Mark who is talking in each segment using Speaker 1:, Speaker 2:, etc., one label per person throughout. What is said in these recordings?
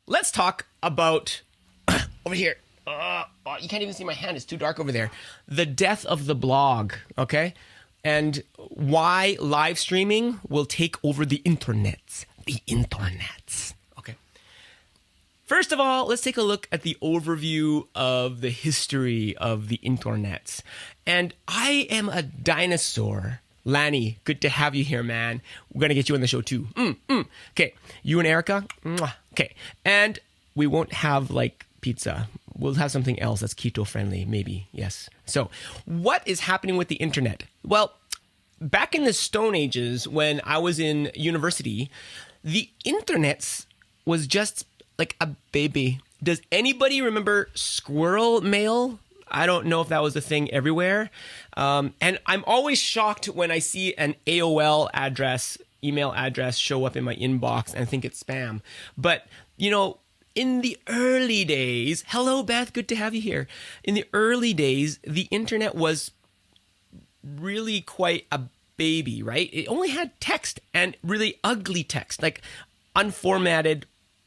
Speaker 1: let's talk about over here. You can't even see my hand. It's too dark over there. The death of the blog, okay? And why live streaming will take over the internets. The internets. Okay. First of all, let's take a look at the overview of the history of the internets. And I am a dinosaur. Lanny, good to have you here, man. We're going to get you on the show too. Okay. You and Erica? Mwah. Okay. And we won't have like pizza. We'll have something else that's keto friendly, maybe. Yes. So what is happening with the internet? Well, back in the Stone Ages, when I was in university, the internet was just like a baby. Does anybody remember squirrel mail? I don't know if that was a thing everywhere. And I'm always shocked when I see an AOL address, email address show up in my inbox and think it's spam. But, you know, in the early days, hello, Beth, good to have you here. In the early days, the internet was really quite a baby, right? It only had text and really ugly text, like unformatted,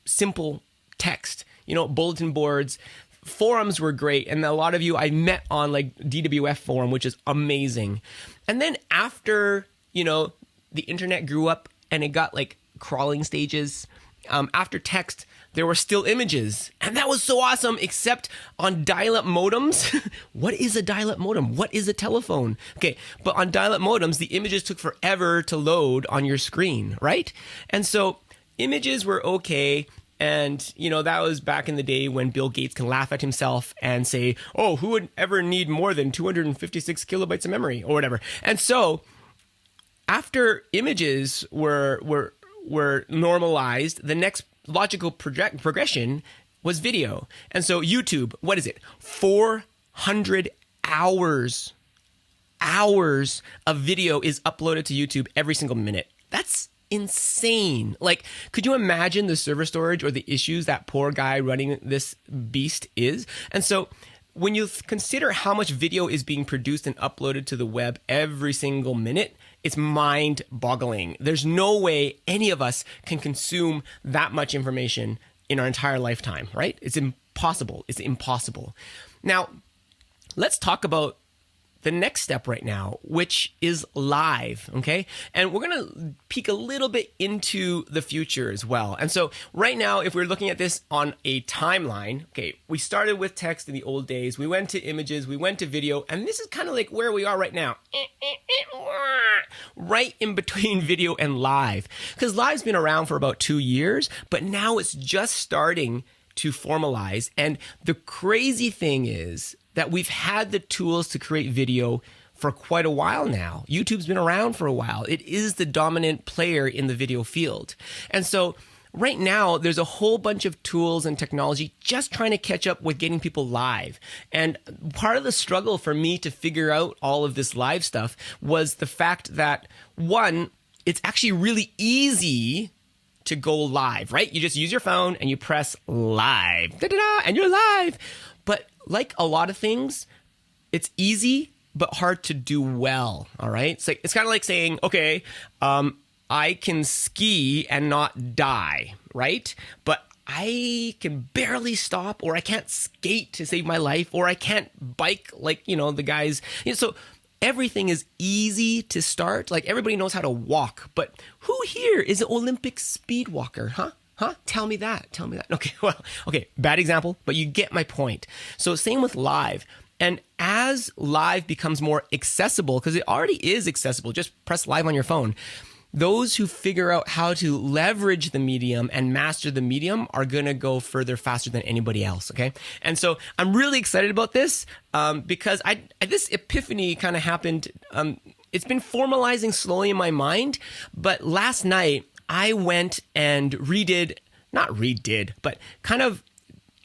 Speaker 1: simple text, you know, bulletin boards. Forums were great, and a lot of you I met on like DWF forum, which is amazing. And then after, you know, the internet grew up and it got like crawling stages, after text, there were still images. And that was so awesome, except on dial-up modems. What is a dial-up modem? What is a telephone? Okay, but on dial-up modems, the images took forever to load on your screen, right? And so images were okay. And, you know, that was back in the day when Bill Gates can laugh at himself and say, oh, who would ever need more than 256 kilobytes of memory or whatever? And so after images were normalized, the next logical progression was video. And so YouTube, what is it? 400 hours of video is uploaded to YouTube every single minute. That's insane. Like, could you imagine the server storage or the issues that poor guy running this beast is? And so when you consider how much video is being produced and uploaded to the web every single minute, it's mind-boggling. There's no way any of us can consume that much information in our entire lifetime, right? It's impossible. It's impossible. Now, let's talk about the next step right now, which is live, okay? And we're going to peek a little bit into the future as well. And so right now, if we're looking at this on a timeline, okay, we started with text in the old days, we went to images, we went to video, and this is kind of like where we are right now. Right in between video and live. Because live's been around for about 2 years, but now it's just starting to formalize. And the crazy thing is that we've had the tools to create video for quite a while now. YouTube's been around for a while. It is the dominant player in the video field. And so right now, there's a whole bunch of tools and technology just trying to catch up with getting people live. And part of the struggle for me to figure out all of this live stuff was the fact that, one, it's actually really easy to go live, right? You just use your phone and you press live, da-da-da, and you're live. But like a lot of things, it's easy but hard to do well, all right? It's kind of like saying, okay, I can ski and not die, right? But I can barely stop, or I can't skate to save my life, or I can't bike like, you know, the guys. You know, so everything is easy to start. Like everybody knows how to walk, but who here is an Olympic speed walker, huh? Tell me that. Okay, well, okay, bad example, but you get my point. So same with live. And as live becomes more accessible, because it already is accessible, just press live on your phone. Those who figure out how to leverage the medium and master the medium are going to go further faster than anybody else, okay? And so I'm really excited about this because this epiphany kind of happened. It's been formalizing slowly in my mind, but last night I went and not redid, but kind of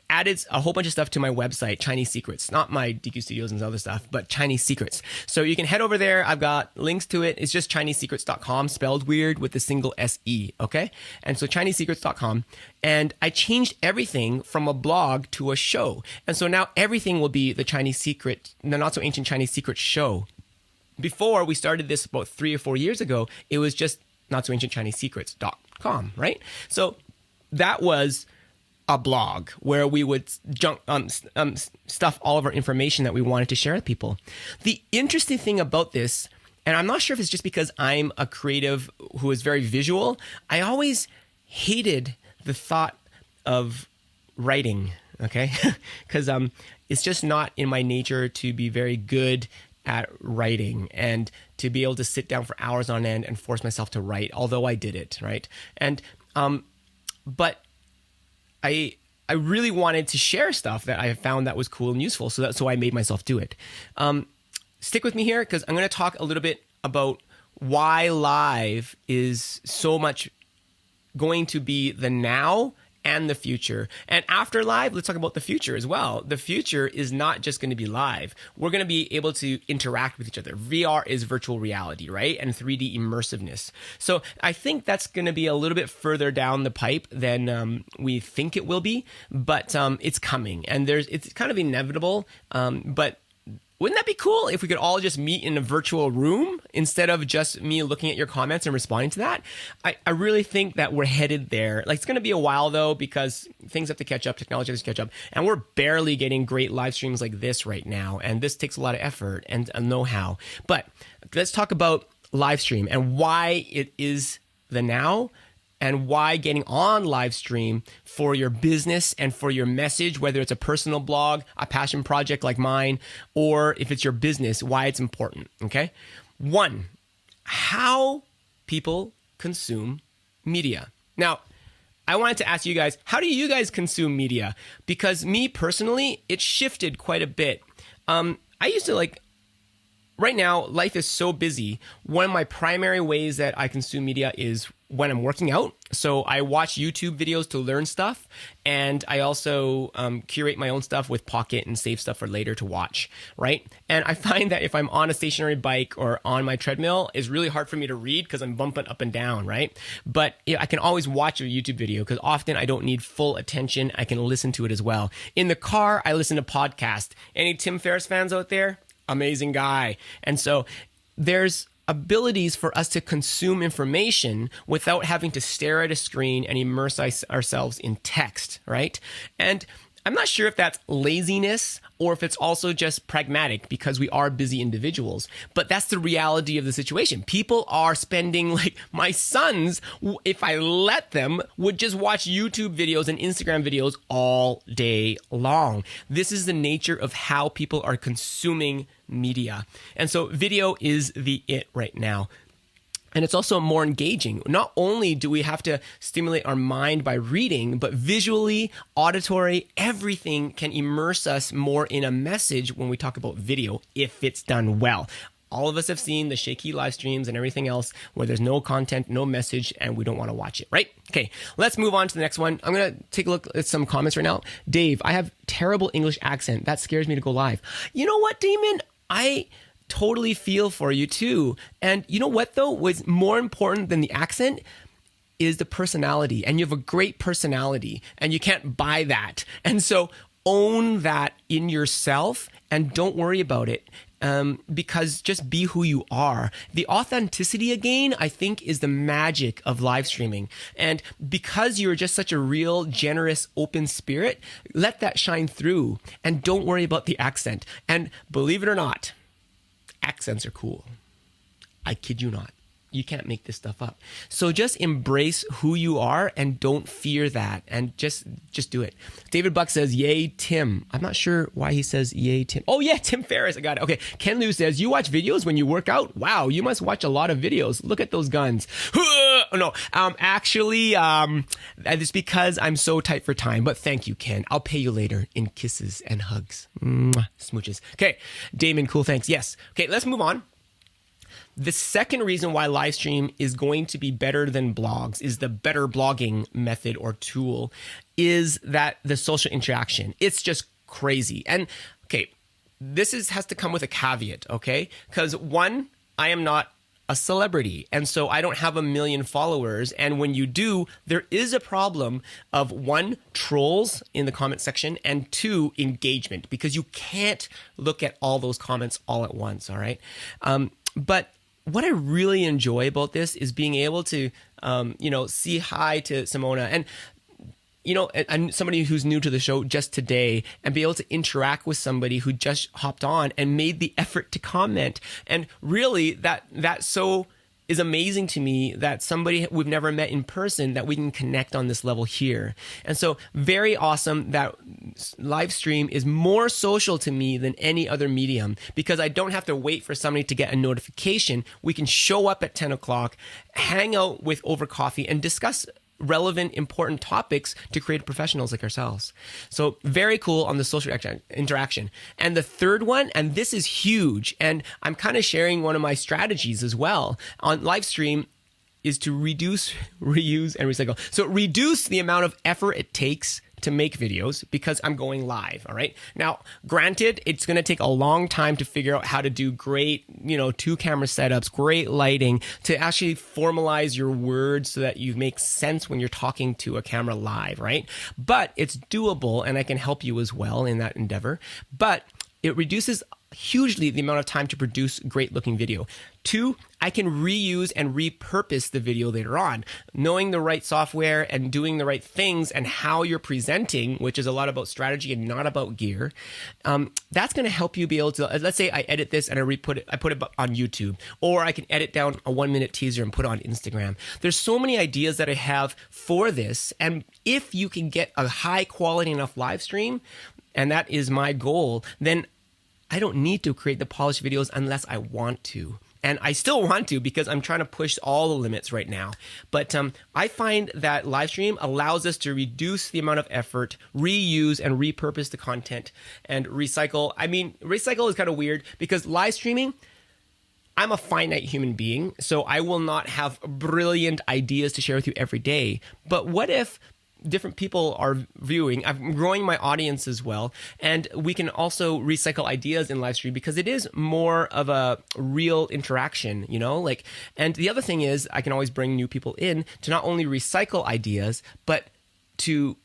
Speaker 1: added a whole bunch of stuff to my website, Chinese Secrets, not my DQ Studios and other stuff, but Chinese Secrets. So you can head over there. I've got links to it. It's just ChineseSecrets.com, spelled weird with a single S-E, okay? And so ChineseSecrets.com. And I changed everything from a blog to a show. And so now everything will be the Not So Ancient Chinese Secrets show. Before we started this about 3 or 4 years ago, it was just NotSoAncientChineseSecrets.com, right? So that was a blog where we would stuff all of our information that we wanted to share with people. The interesting thing about this, and I'm not sure if it's just because I'm a creative who is very visual, I always hated the thought of writing, okay? Because it's just not in my nature to be very good at writing and to be able to sit down for hours on end and force myself to write, although I did it, right? And but I really wanted to share stuff that I found that was cool and useful, so I made myself do it. Stick with me here because I'm going to talk a little bit about why live is so much going to be the now and the future. And after live, let's talk about the future as well. The future is not just going to be live. We're going to be able to interact with each other. VR is virtual reality, right? And 3D immersiveness. So I think that's going to be a little bit further down the pipe than we think it will be, but it's coming. And it's kind of inevitable, but wouldn't that be cool if we could all just meet in a virtual room instead of just me looking at your comments and responding to that? I really think that we're headed there. Like, it's going to be a while, though, because things have to catch up, technology has to catch up, and we're barely getting great live streams like this right now, and this takes a lot of effort and know-how. But let's talk about live stream and why it is the now, and why getting on live stream for your business and for your message, whether it's a personal blog, a passion project like mine, or if it's your business, why it's important, okay? 1, how people consume media. Now, I wanted to ask you guys, how do you guys consume media? Because me personally, it shifted quite a bit. I used to right now, life is so busy. One of my primary ways that I consume media is when I'm working out. So I watch YouTube videos to learn stuff, and I also curate my own stuff with Pocket and save stuff for later to watch, right? And I find that if I'm on a stationary bike or on my treadmill, it's really hard for me to read because I'm bumping up and down, right? But I can always watch a YouTube video because often I don't need full attention. I can listen to it as well. In the car, I listen to podcasts. Any Tim Ferriss fans out there? Amazing guy. And so there's abilities for us to consume information without having to stare at a screen and immerse ourselves in text, right? And I'm not sure if that's laziness or if it's also just pragmatic because we are busy individuals, but that's the reality of the situation. People are spending, my sons, if I let them, would just watch YouTube videos and Instagram videos all day long. This is the nature of how people are consuming media. And so video is the it right now. And it's also more engaging. Not only do we have to stimulate our mind by reading, but visually, auditory, everything can immerse us more in a message when we talk about video, if it's done well. All of us have seen the shaky live streams and everything else where there's no content, no message, and we don't want to watch it, right? Okay, let's move on to the next one. I'm going to take a look at some comments right now. Dave, I have terrible English accent. That scares me to go live. You know what, Damon? I totally feel for you too. And you know what, though? What's more important than the accent is the personality. And you have a great personality, and you can't buy that. And so own that in yourself and don't worry about it. Because just be who you are. The authenticity, again, I think is the magic of live streaming. And because you're just such a real, generous, open spirit, let that shine through and don't worry about the accent. And believe it or not, accents are cool. I kid you not. You can't make this stuff up. So just embrace who you are and don't fear that, and just do it. David Buck says, yay, Tim. I'm not sure why he says yay, Tim. Oh yeah, Tim Ferriss. I got it. Okay. Ken Liu says, you watch videos when you work out? Wow, you must watch a lot of videos. Look at those guns. No, actually, it's because I'm so tight for time, but thank you, Ken. I'll pay you later in kisses and hugs. Mwah, smooches. Okay. Damon, cool. Thanks. Yes. Okay. Let's move on. The second reason why live stream is going to be better than blogs, is the better blogging method or tool, is that the social interaction. It's just crazy. And okay, this has to come with a caveat, okay? Because one, I am not a celebrity, and so I don't have 1 million followers. And when you do, there is a problem of 1, trolls in the comment section, and 2, engagement, because you can't look at all those comments all at once, all right? But what I really enjoy about this is being able to, say hi to Simona. And and somebody who's new to the show just today, and be able to interact with somebody who just hopped on and made the effort to comment. And really that so is amazing to me, that somebody we've never met in person, that we can connect on this level here. And so very awesome that live stream is more social to me than any other medium, because I don't have to wait for somebody to get a notification. We can show up at 10 o'clock, hang out with over coffee, and discuss relevant, important topics to creative professionals like ourselves. So very cool on the social interaction. And the third one, and this is huge, and I'm kind of sharing one of my strategies as well on live stream, is to reduce, reuse, and recycle. So reduce the amount of effort it takes to make videos, because I'm going live. All right. Now, granted, it's going to take a long time to figure out how to do great, 2 camera setups, great lighting, to actually formalize your words so that you make sense when you're talking to a camera live. Right. But it's doable, and I can help you as well in that endeavor. But it reduces hugely the amount of time to produce great looking video. 2, I can reuse and repurpose the video later on. Knowing the right software and doing the right things and how you're presenting, which is a lot about strategy and not about gear, that's going to help you be able to, let's say I edit this and I put it on YouTube, or I can edit down a 1-minute teaser and put it on Instagram. There's so many ideas that I have for this. And if you can get a high quality enough live stream, and that is my goal, then I don't need to create the polished videos unless I want to. And I still want to, because I'm trying to push all the limits right now. But I find that live stream allows us to reduce the amount of effort, reuse and repurpose the content, and recycle. I mean, recycle is kind of weird, because live streaming, I'm a finite human being, so I will not have brilliant ideas to share with you every day. But what if different people are viewing? I'm growing my audience as well, and we can also recycle ideas in live stream, because it is more of a real interaction, and the other thing is, I can always bring new people in to not only recycle ideas, but to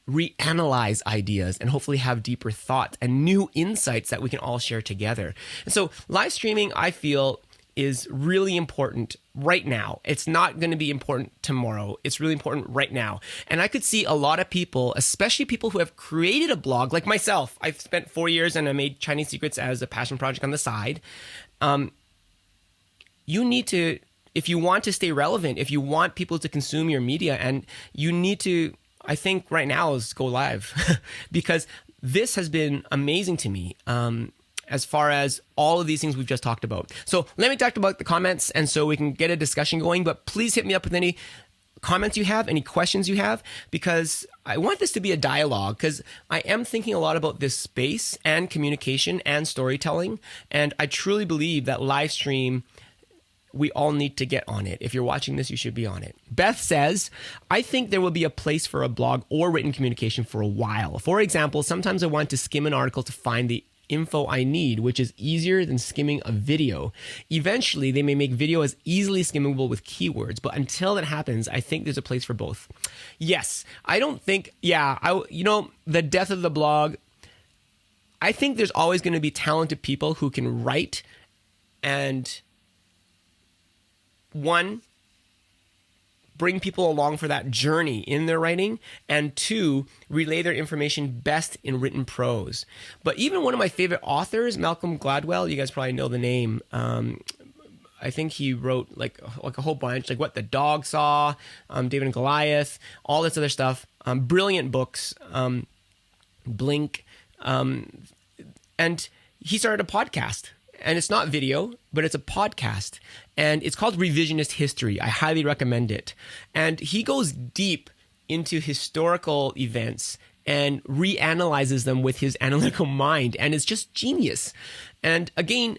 Speaker 1: reanalyze ideas and hopefully have deeper thoughts and new insights that we can all share together. And so live streaming, I feel, is really important right now. It's not going to be important tomorrow. It's really important right now. And I could see a lot of people, especially people who have created a blog, like myself. I've spent 4 years and I made Chinese secrets as a passion project on the side. You need to, if you want to stay relevant, if you want people to consume your media, and you need to, I think right now is go live, because this has been amazing to me. As far as all of these things we've just talked about. So let me talk about the comments, and so we can get a discussion going, but please hit me up with any comments you have, any questions you have, because I want this to be a dialogue, because I am thinking a lot about this space and communication and storytelling, and I truly believe that live stream, we all need to get on it. If you're watching this, you should be on it. Beth says, I think there will be a place for a blog or written communication for a while. For example, sometimes I want to skim an article to find the info I need, which is easier than skimming a video. Eventually, they may make video as easily skimmable with keywords, but until that happens, I think there's a place for both. Yes, I don't think, the death of the blog, I think there's always going to be talented people who can write and, one, bring people along for that journey in their writing, and 2, relay their information best in written prose. But even one of my favorite authors, Malcolm Gladwell, you guys probably know the name. I think he wrote like a whole bunch, like What the Dog Saw, David and Goliath, all this other stuff. Brilliant books, Blink. And he started a podcast. And it's not video, but it's a podcast. And it's called Revisionist History. I highly recommend it. And he goes deep into historical events and reanalyzes them with his analytical mind. And it's just genius. And again,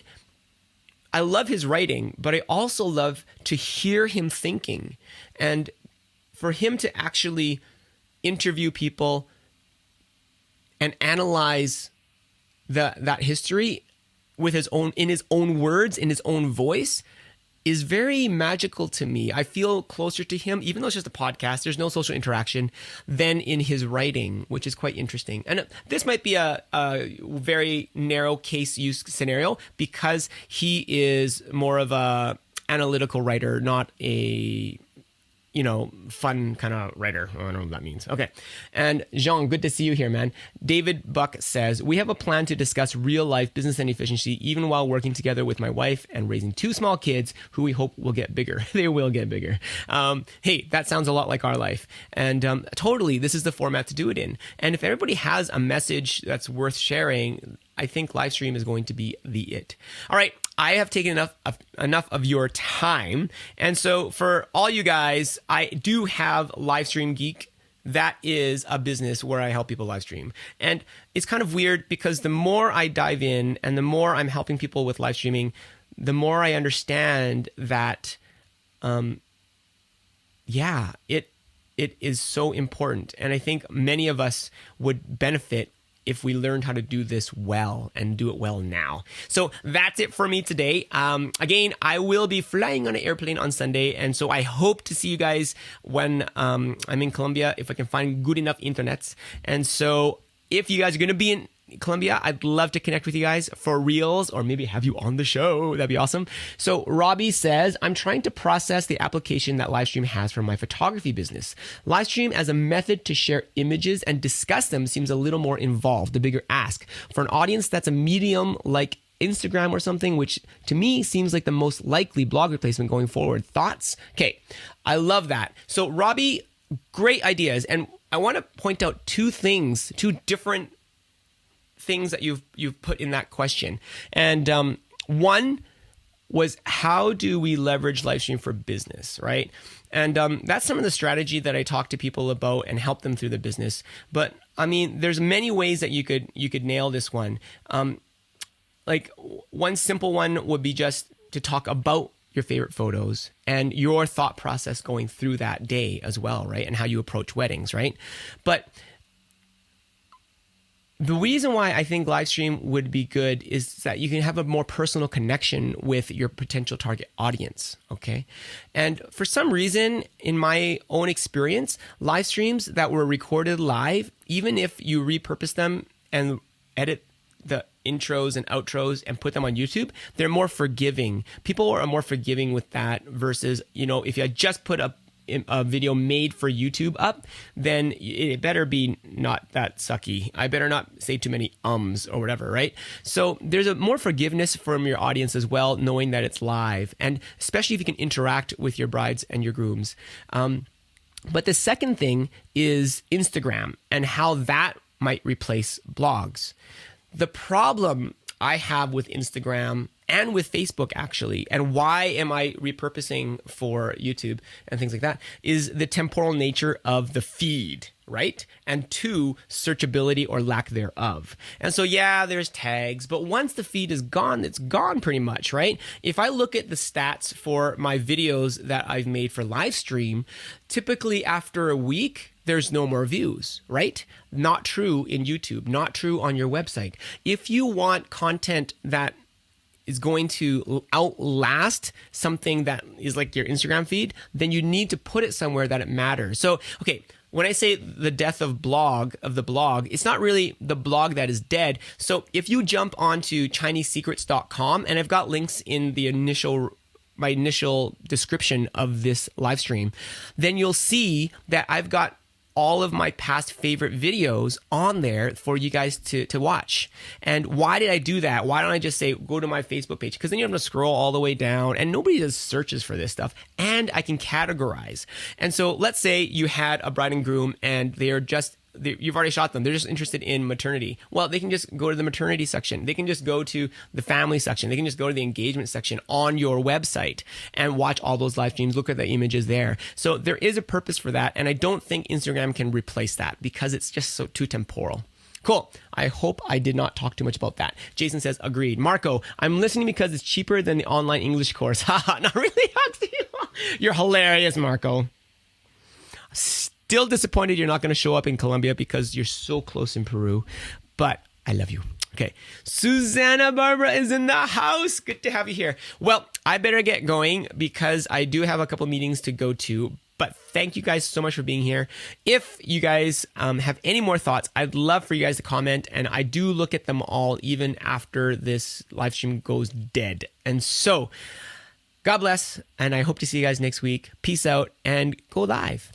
Speaker 1: I love his writing, but I also love to hear him thinking. And for him to actually interview people and analyze that history with in his own words, in his own voice, is very magical to me. I feel closer to him, even though it's just a podcast, there's no social interaction, than in his writing, which is quite interesting. And this might be a very narrow case use scenario, because he is more of a analytical writer, not a fun kind of writer. I don't know what that means. Okay. And Jean, good to see you here, man. David Buck says, we have a plan to discuss real life business and efficiency, even while working together with my wife and raising 2 small kids who we hope will get bigger. They will get bigger. Hey, that sounds a lot like our life. And totally, this is the format to do it in. And if everybody has a message that's worth sharing, I think Livestream is going to be the it. All right. I have taken enough of your time. And so for all you guys, I do have Livestream Geek. That is a business where I help people live stream. And it's kind of weird because the more I dive in and the more I'm helping people with live streaming, the more I understand that, it is so important. And I think many of us would benefit if we learned how to do this well and do it well now. So that's it for me today. Again, I will be flying on an airplane on Sunday. And so I hope to see you guys when I'm in Colombia, if I can find good enough internets. And so if you guys are going to be in Colombia, I'd love to connect with you guys for reals or maybe have you on the show. That'd be awesome. So Robbie says, I'm trying to process the application that Livestream has for my photography business. Livestream as a method to share images and discuss them seems a little more involved, a bigger ask. For an audience that's a medium like Instagram or something, which to me seems like the most likely blog replacement going forward. Thoughts? Okay, I love that. So Robbie, great ideas. And I want to point out 2 different things that you've put in that question. And one was, how do we leverage Livestream for business, right? And that's some of the strategy that I talk to people about and help them through the business. But I mean, there's many ways that you could nail this one. Like one simple one would be just to talk about your favorite photos and your thought process going through that day as well, right? And how you approach weddings, right? But the reason why I think Livestream would be good is that you can have a more personal connection with your potential target audience, okay? And for some reason, in my own experience, live streams that were recorded live, even if you repurpose them and edit the intros and outros and put them on YouTube, they're more forgiving. People are more forgiving with that versus, if you just put a video made for YouTube up, then it better be not that sucky. I better not say too many ums or whatever, right? So there's a more forgiveness from your audience as well, knowing that it's live, and especially if you can interact with your brides and your grooms. But the second thing is Instagram and how that might replace blogs. The problem I have with Instagram and with Facebook actually, and why am I repurposing for YouTube and things like that, is the temporal nature of the feed, right? And 2, searchability or lack thereof. And so, yeah, there's tags, but once the feed is gone, it's gone pretty much, right? If I look at the stats for my videos that I've made for live stream, typically after a week, there's no more views, right? Not true in YouTube, not true on your website. If you want content that is going to outlast something that is like your Instagram feed, then you need to put it somewhere that it matters. So, okay, when I say the death of the blog, it's not really the blog that is dead. So if you jump onto ChineseSecrets.com, and I've got links in the my initial description of this live stream, then you'll see that I've got all of my past favorite videos on there for you guys to watch. And why did I do that? Why don't I just say, go to my Facebook page? Because then you don't have to scroll all the way down, and nobody does searches for this stuff. And I can categorize. And so let's say you had a bride and groom and you've already shot them. They're just interested in maternity. Well, they can just go to the maternity section. They can just go to the family section. They can just go to the engagement section on your website and watch all those live streams. Look at the images there. So there is a purpose for that. And I don't think Instagram can replace that because it's just so too temporal. Cool. I hope I did not talk too much about that. Jason says, agreed. Marco, I'm listening because it's cheaper than the online English course. Haha, not really. You're hilarious, Marco. Still disappointed you're not going to show up in Colombia because you're so close in Peru, but I love you. Okay. Susanna Barbara is in the house. Good to have you here. Well, I better get going because I do have a couple meetings to go to, but thank you guys so much for being here. If you guys have any more thoughts, I'd love for you guys to comment, and I do look at them all even after this live stream goes dead. And so, God bless, and I hope to see you guys next week. Peace out, and go live.